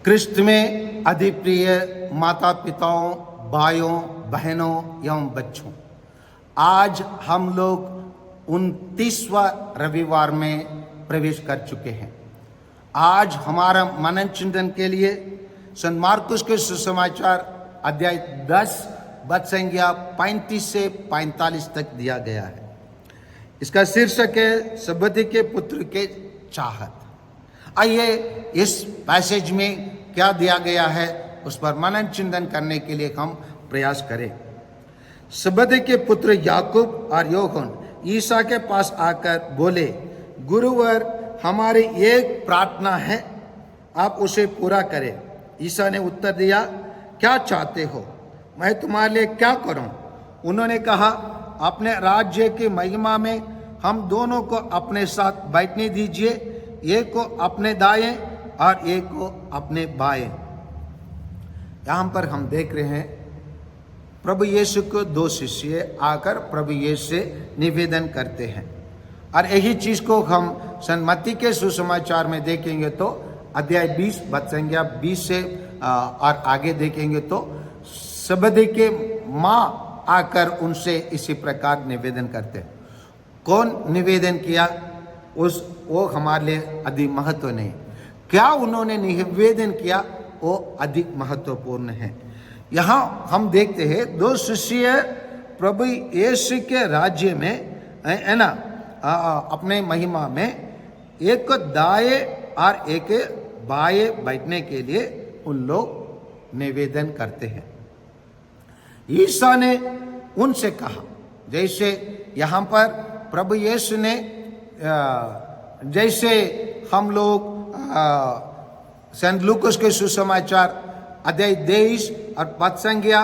क्रिस्त में अधिप्रिय माता पिताओं, भाइयों, बहनों एवं बच्चों, आज हम लोग 29वां रविवार में प्रवेश कर चुके हैं। आज हमारा मनन चिंतन के लिए संत मार्कुस के सुसमाचार अध्याय 10 वचन संख्या 35 से 45 तक दिया गया है। इसका शीर्षक है सबदी के पुत्र के चाहत। आइए इस पैसेज में क्या दिया गया है उस पर मनन चिंतन करने के लिए हम प्रयास करें। सबदी के पुत्र याकूब और योहन ईसा के पास आकर बोले, गुरुवर, हमारी एक प्रार्थना है, आप उसे पूरा करें। ईसा ने उत्तर दिया, क्या चाहते हो, मैं तुम्हारे लिए क्या करूं? उन्होंने कहा, अपने राज्य की महिमा में हम दोनों को अपने साथ बैठने दीजिए, एक को अपने दाएं और एक को अपने बाएं। यहां पर हम देख रहे हैं प्रभु यीशु को दो शिष्य आकर प्रभु यीशु से निवेदन करते हैं, और यही चीज को हम संत मत्ती के सुसमाचार में देखेंगे तो अध्याय 20 वचन संख्या 20 से और आगे देखेंगे तो सबदी के माँ आकर उनसे इसी प्रकार निवेदन करते हैं। कौन निवेदन किया वो हमारे लिए अधिक महत्व नहीं, क्या उन्होंने निवेदन किया वो अधिक महत्वपूर्ण है। यहाँ हम देखते हैं दो शिष्य प्रभु यीशु के राज्य में है ना, अपने महिमा में एक को दाएं और एक बाएं बैठने के लिए उन लोग निवेदन करते हैं। ईसा ने उनसे कहा, जैसे यहाँ पर प्रभु यीशु ने जैसे हम लोग संत लूकास के सुसमाचार अध्याय 23 और वचन संख्या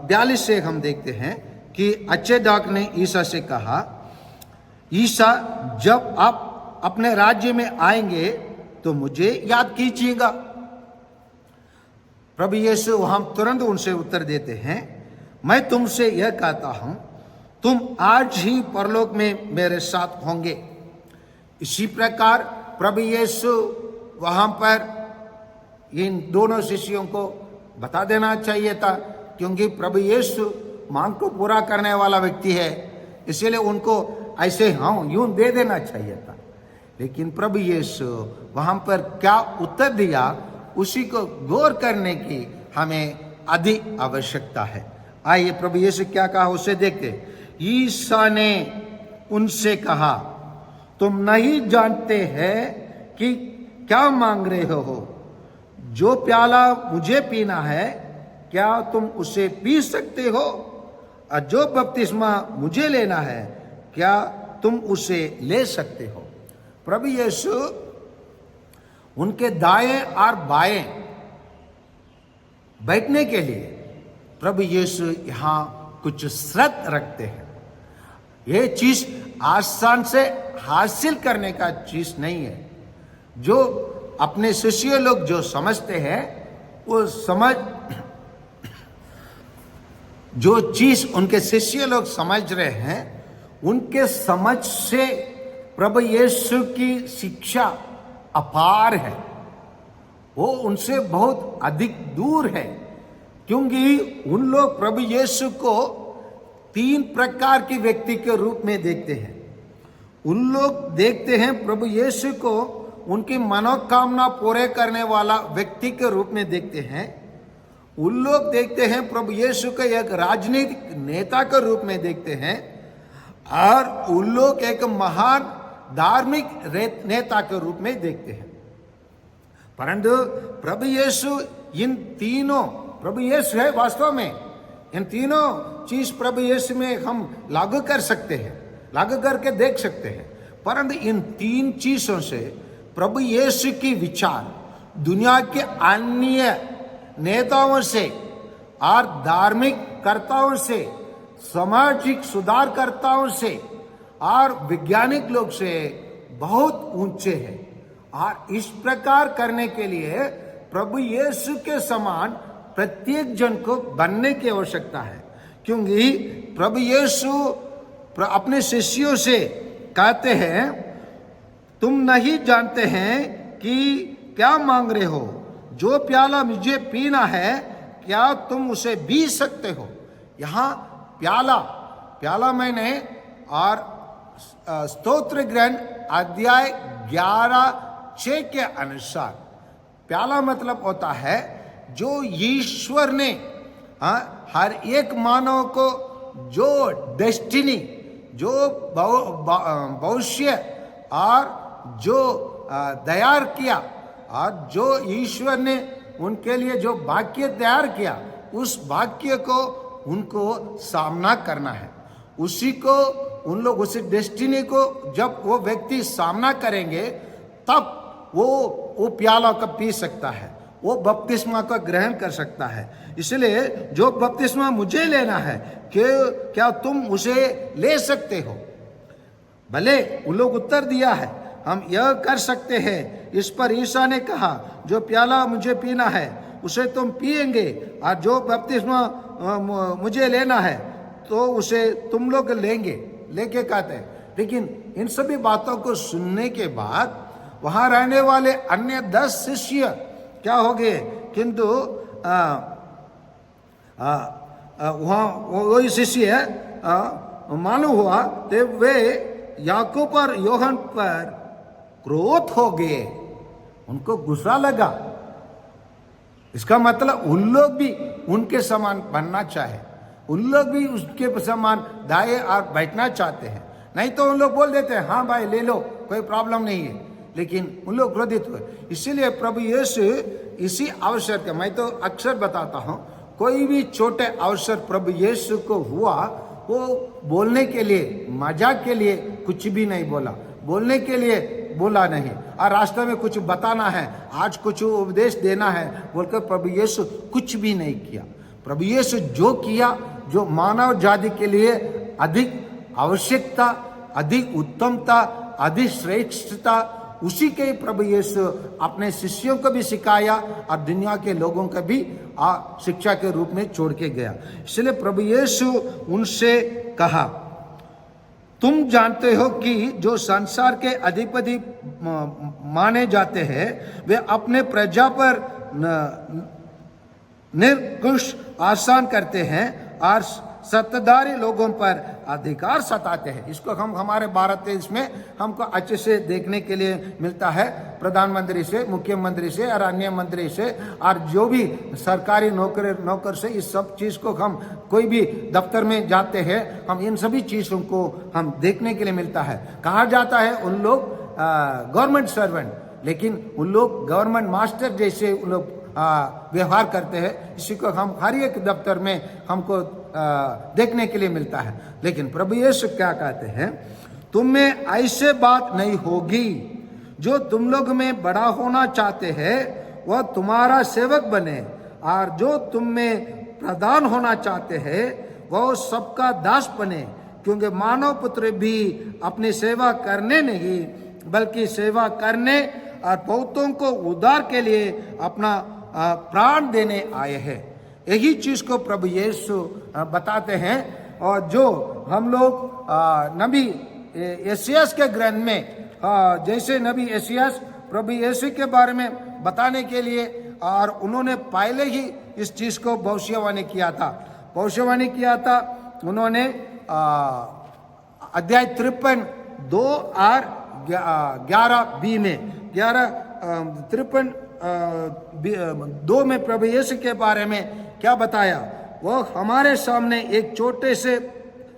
42 से हम देखते हैं कि अच्छे डाक ने ईसा से कहा, ईसा, जब आप अपने राज्य में आएंगे तो मुझे याद कीजिएगा। प्रभु यीशु वहां तुरंत उनसे उत्तर देते हैं, मैं तुमसे यह कहता हूं, तुम आज ही परलोक में मेरे साथ होंगे। इसी प्रकार प्रभु यीशु वहां पर इन दोनों शिष्यों को बता देना चाहिए था, क्योंकि प्रभु यीशु मांग को पूरा करने वाला व्यक्ति है, इसीलिए उनको ऐसे यूं दे देना चाहिए था। लेकिन प्रभु यीशु वहां पर क्या उत्तर दिया, उसी को गौर करने की हमें अधिक आवश्यकता है। आइए प्रभु यीशु क्या कहा उसे देखते। ईसा ने उनसे कहा, तुम नहीं जानते हैं कि क्या मांग रहे हो। जो प्याला मुझे पीना है, क्या तुम उसे पी सकते हो? और जो बपतिस्मा मुझे लेना है, क्या तुम उसे ले सकते हो? प्रभु यीशु उनके दाएं और बाएं बैठने के लिए प्रभु यीशु यहां कुछ शर्त रखते हैं। यह चीज आसान से हासिल करने का चीज नहीं है। जो अपने शिष्य लोग जो समझते हैं, वो समझ जो चीज उनके शिष्य लोग समझ रहे हैं, उनके समझ से प्रभु यीशु की शिक्षा अपार है, वो उनसे बहुत अधिक दूर है। क्योंकि उन लोग प्रभु यीशु को 3 प्रकार के व्यक्ति के रूप में देखते हैं। उन लोग देखते हैं प्रभु यीशु को उनकी मनोकामना पूरे करने वाला व्यक्ति के रूप में देखते हैं। उन लोग देखते हैं प्रभु यीशु को एक राजनीतिक नेता के रूप में देखते हैं, और उन लोग एक महान धार्मिक नेता के रूप में देखते हैं। परंतु प्रभु यीशु इन तीनों, प्रभु यीशु है वास्तव में, इन तीनों चीज प्रभु यीशु में हम लागू कर सकते हैं, लागू करके देख सकते हैं। परंतु इन 3 चीजों से प्रभु यीशु की विचार दुनिया के अन्य नेताओं से और धार्मिक कर्ताओं से, सामाजिक सुधारकर्ताओं से और वैज्ञानिक लोग से बहुत ऊंचे हैं। और इस प्रकार करने के लिए प्रभु यीशु के समान प्रत्येक जन को बनने की आवश्यकता है। क्योंकि प्रभु यीशु अपने शिष्यों से कहते हैं, तुम नहीं जानते हैं कि क्या मांग रहे हो। जो प्याला मुझे पीना है क्या तुम उसे पी सकते हो। यहाँ प्याला मैंने और स्तोत्र ग्रंथ अध्याय 11:6 के अनुसार प्याला मतलब होता है जो ईश्वर ने हर एक मानव को जो डेस्टिनी, जो भविष्य और जो तैयार किया और जो ईश्वर ने उनके लिए जो भाग्य तैयार किया, उस भाग्य को उनको सामना करना है। उसी को उन लोग उस डेस्टिनी को जब वो व्यक्ति सामना करेंगे तब वो प्याला का पी सकता है, वो बपतिस्मा का ग्रहण कर सकता है। इसलिए जो बपतिस्मा मुझे लेना है कि क्या तुम उसे ले सकते हो। भले उन लोग उत्तर दिया है हम यह कर सकते हैं। इस पर ईसा ने कहा जो प्याला मुझे पीना है उसे तुम पिएंगे और जो बपतिस्मा मुझे लेना है तो उसे तुम लोग लेके कहते हैं। लेकिन इन सभी बातों को सुनने के बाद वहां रहने वाले अन्य 10 शिष्य क्या हो गए, किंतु वहाँ वही शिष्य मालूम हुआ तो वे याकूब और यूहन्ना पर क्रोध हो गए, उनको गुस्सा लगा। इसका मतलब उन लोग भी उनके समान बनना चाहे, उन लोग भी उसके समान दाएं और बैठना चाहते हैं। नहीं तो उन लोग बोल देते हैं हाँ भाई ले लो, कोई प्रॉब्लम नहीं है, लेकिन उन लोग क्रोधित हुए। इसीलिए प्रभु यीशु इसी अवसर के, मैं तो अक्सर बताता हूँ, कोई भी छोटे अवसर प्रभु यीशु को हुआ वो बोलने के लिए, मजाक के लिए कुछ भी नहीं बोला, बोलने के लिए बोला नहीं, और रास्ते में कुछ बताना है, आज कुछ उपदेश देना है बोलकर प्रभु यीशु कुछ भी नहीं किया। प्रभु यीशु जो किया, जो मानव जाति के लिए अधिक आवश्यकता, अधिक उत्तमता, अधिक श्रेष्ठता, उसी के प्रभु यीशु अपने शिष्यों को भी सिखाया और दुनिया के लोगों को भी शिक्षा के रूप में छोड़ के गया। इसलिए प्रभु यीशु उनसे कहा तुम जानते हो कि जो संसार के अधिपति माने जाते हैं वे अपने प्रजा पर निरंकुश आसान करते हैं और सत्ताधारी लोगों पर अधिकार सताते हैं। इसको हम हमारे भारत देश में हमको अच्छे से देखने के लिए मिलता है, प्रधानमंत्री से, मुख्यमंत्री से और अन्य मंत्री से, और जो भी सरकारी नौकर से, इस सब चीज़ को हम कोई भी दफ्तर में जाते हैं हम इन सभी चीज़ों को हम देखने के लिए मिलता है। कहा जाता है उन लोग गवर्नमेंट सर्वेंट, लेकिन उन लोग गवर्नमेंट मास्टर जैसे उन लोग व्यवहार करते हैं। इसी को हम हर एक दफ्तर में हमको देखने के लिए मिलता है। लेकिन प्रभु यीशु क्या कहते हैं, तुम में ऐसे बात नहीं होगी, जो तुम लोग में बड़ा होना चाहते हैं वह तुम्हारा सेवक बने, और जो तुम में प्रधान होना चाहते हैं वह सबका दास बने। क्योंकि मानव पुत्र भी अपनी सेवा करने नहीं बल्कि सेवा करने और बहुतों को उद्धार के लिए अपना प्राण देने आए हैं। यही चीज को प्रभु यीशु बताते हैं। और जो हम लोग नबी यशायाह के ग्रंथ में जैसे नबी यशायाह प्रभु यीशु के बारे में बताने के लिए, और उन्होंने पहले ही इस चीज को भविष्यवाणी किया था। उन्होंने अध्याय 53 2 और 11b में 53 2 में प्रभु यीशु के बारे में क्या बताया, वह हमारे सामने एक छोटे से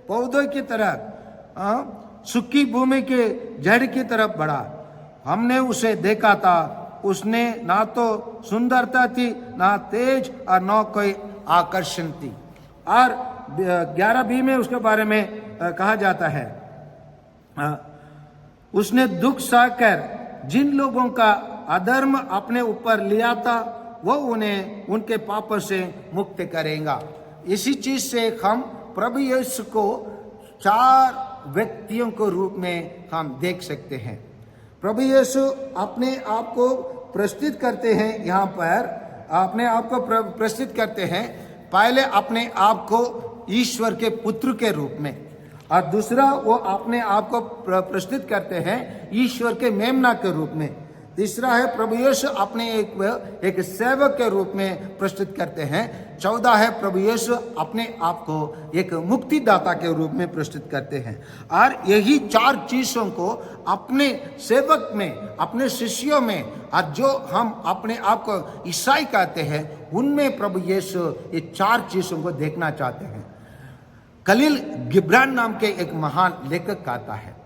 पौधे की तरह सूखी भूमि के जड़ की तरफ बढ़ा। हमने उसे देखा था, उसने ना तो सुंदरता थी, ना तेज और ना कोई आकर्षण थी। और 11b में उसके बारे में कहा जाता है, उसने दुख सहकर जिन लोगों का अधर्म अपने ऊपर लिया था वो उन्हें उनके पापों से मुक्त करेगा। इसी चीज से हम प्रभु यीशु को 4 व्यक्तियों के रूप में हम देख सकते हैं। प्रभु यीशु अपने आप को प्रस्तुत करते हैं, यहाँ पर अपने आप को प्रस्तुत करते हैं, पहले अपने आप को ईश्वर के पुत्र के रूप में, और दूसरा वो अपने आप को प्रस्तुत करते हैं ईश्वर के मेमना के रूप में। तीसरा है प्रभु यीशु अपने एक सेवक के रूप में प्रस्तुत करते हैं। 14 है प्रभु यीशु अपने आप को एक मुक्तिदाता के रूप में प्रस्तुत करते हैं। और यही 4 चीजों को अपने सेवक में, अपने शिष्यों में, और जो हम अपने आप को ईसाई कहते हैं उनमें प्रभु यीशु ये 4 चीजों को देखना चाहते हैं। खलील गिब्रान नाम के एक महान लेखक कहता है,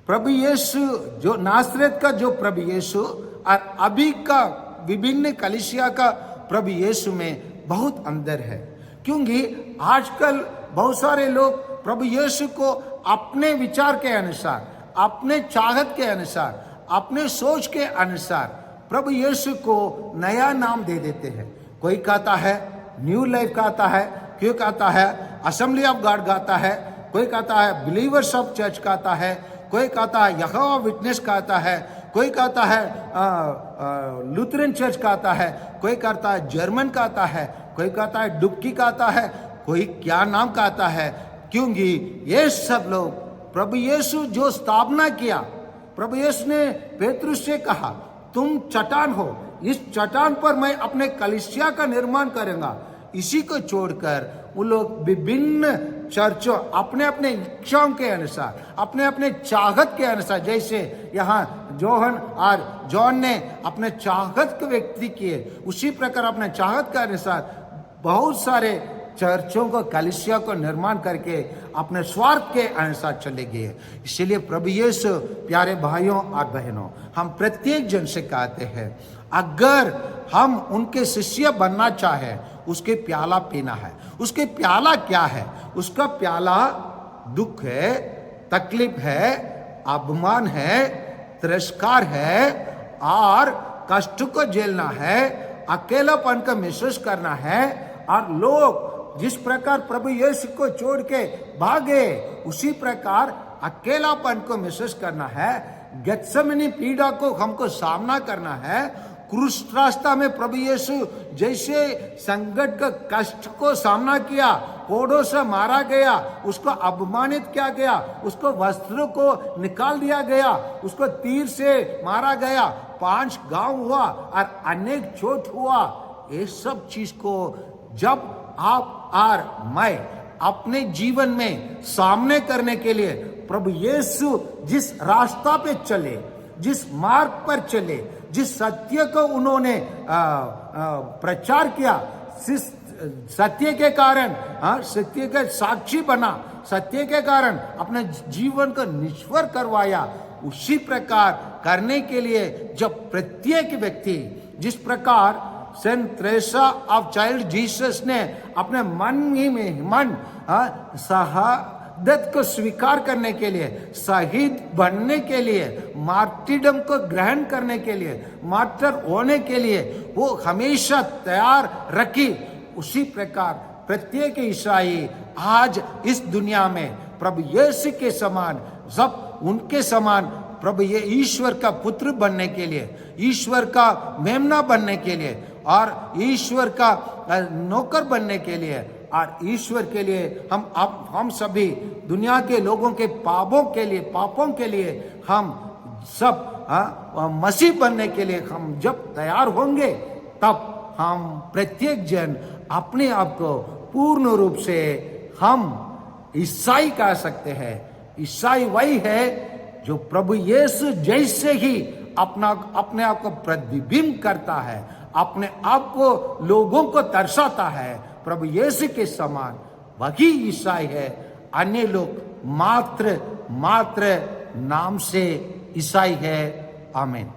प्रभु यीशु जो नासरत का जो प्रभु यीशु और अभी का विभिन्न कलीसिया का प्रभु यीशु में बहुत अंतर है। क्योंकि आजकल बहुत सारे लोग प्रभु यीशु को अपने विचार के अनुसार, अपने चाहत के अनुसार, अपने सोच के अनुसार प्रभु यीशु को नया नाम दे देते हैं। कोई कहता है न्यू लाइफ कहता है, कोई कहता है असेंबली ऑफ गॉड कहता है, कोई कहता है बिलीवर्स ऑफ चर्च कहता है, कोई कहता है यहोवा विटनेस कहता है, कोई कहता है लूथरन चर्च कहता है, कोई कहता है जर्मन कहता है, कोई कहता है डुबकी कहता है, कोई क्या नाम कहता है। क्योंकि ये सब लोग प्रभु यीशु जो स्थापना किया, प्रभु यीशु ने पेतरुस से कहा तुम चट्टान हो, इस चट्टान पर मैं अपने कलीसिया का निर्माण करूंगा। इसी को छोड़कर वो लोग विभिन्न चर्चों अपने अपने इच्छाओं के अनुसार, अपने अपने चाहत के अनुसार, जैसे यहाँ जोहन और जॉन ने अपने चाहत के व्यक्ति किए, उसी प्रकार अपने चाहत के अनुसार बहुत सारे चर्चों को, कलीसिया को निर्माण करके अपने स्वार्थ के अनुसार चले गए। इसीलिए प्रभु यीशु प्यारे भाइयों और बहनों, हम प्रत्येक जन से कहते हैं अगर हम उनके शिष्य बनना चाहे उसके प्याला पीना है। उसके प्याला क्या है? उसका प्याला दुख है, तकलीफ है, अपमान है, तिरस्कार है और कष्ट को झेलना है, अकेलापन का महसूस करना है। और लोग जिस प्रकार प्रभु यीशु को छोड़ के भागे उसी प्रकार अकेलापन को महसूस करना है। गेत्सेमनी पीड़ा को हमको सामना करना है। क्रूस रास्ता में प्रभु यीशु जैसे संकट का कष्ट को सामना किया, कोड़ों से मारा गया, उसको अपमानित किया गया, उसको वस्त्र को निकाल दिया गया, उसको तीर से मारा गया, 5 घाव हुआ और अनेक चोट हुआ। ये सब चीज को जब आप और मैं अपने जीवन में सामने करने के लिए प्रभु यीशु जिस रास्ता पे चले, जिस मार्ग पर चले, जिस सत्य को उन्होंने प्रचार किया, सत्य के कारण सत्य के साक्षी बना, सत्य के कारण अपने जीवन को निश्वर करवाया, उसी प्रकार करने के लिए जब प्रत्येक व्यक्ति जिस प्रकार सेंट थ्रेसा ऑफ चाइल्ड जीसस ने अपने मन शहादत को स्वीकार करने के लिए, शहीद बनने के लिए, मार्टिडम को ग्रहण करने के लिए, मार्टर होने के लिए वो हमेशा तैयार रखी, उसी प्रकार प्रत्येक ईसाई आज इस दुनिया में प्रभु यीशु के समान, सब उनके समान प्रभु ये ईश्वर का पुत्र बनने के लिए, ईश्वर का मेमना बनने के लिए और ईश्वर का नौकर बनने के लिए और ईश्वर के लिए हम सभी दुनिया के लोगों के पापों के लिए हम सब मसीह बनने के लिए हम जब तैयार होंगे तब हम प्रत्येक जन अपने आप को पूर्ण रूप से हम ईसाई कह सकते हैं। ईसाई वही है जो प्रभु यीशु जैसे ही अपने आप को प्रतिबिंब करता है, अपने आप को लोगों को दर्शाता है प्रभु यीशु के समान, वही ईसाई है। अन्य लोग मात्र नाम से ईसाई है। आमीन।